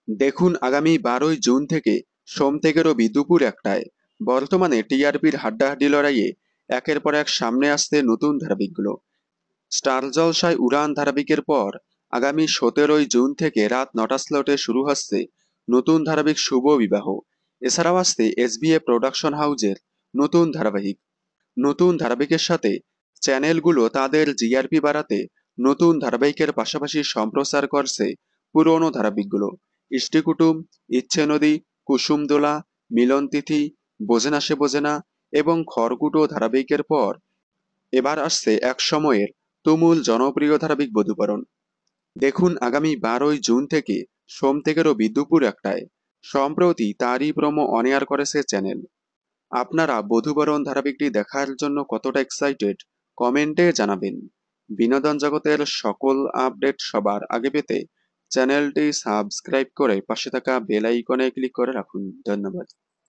দেখুন আগামী 12ই জুন থেকে সোম থেকে রবি দুপুর 1টায় বর্তমানে টিআরপির হাড্ডাহাড্ডি লড়াইয়ে একের পর এক সামনে আসছে নতুন ধারাবাহিকগুলো। স্টার জলসায় উড়ান ধারাবাহিকের পর আগামী 17ই জুন থেকে রাত 9টা স্লটে শুরু হচ্ছে নতুন ধারাবাহিক শুভ বিবাহ। এছাড়াও আসছে এসবিএ প্রোডাকশন হাউজের নতুন ধারাবাহিক। নতুন ধারাবাহিকের সাথে চ্যানেলগুলো তাদের জিআরপি বাড়াতে নতুন ধারাবাহিকের পাশাপাশি সম্প্রচার করছে পুরনো ধারাবাহিকগুলো। ইষ্টিকুটুম, ইচ্ছে নদী, কুসুমদোলা, মিলন তিথি, বোঝে না সে বোঝে না এবং খড়কুটো ধারাবাহিকের পর এবার আসছে এক সময়ের তুমুল জনপ্রিয় ধারাবাহিক বধূবরণ। দেখুন আগামী 12ই জুন থেকে সোম থেকে রবি দুপুর 1টায়। সম্প্রতি তারই প্রোমো অন এয়ার করেছে চ্যানেল। আপনারা বধূবরণ ধারাবাহিকটি দেখার জন্য কতটা এক্সাইটেড কমেন্টে জানাবেন। বিনোদন জগতের সকল আপডেট সবার আগে পেতে চ্যানেলটি সাবস্ক্রাইব করে পাশে থাকা বেল আইকনে ক্লিক করে রাখুন। ধন্যবাদ।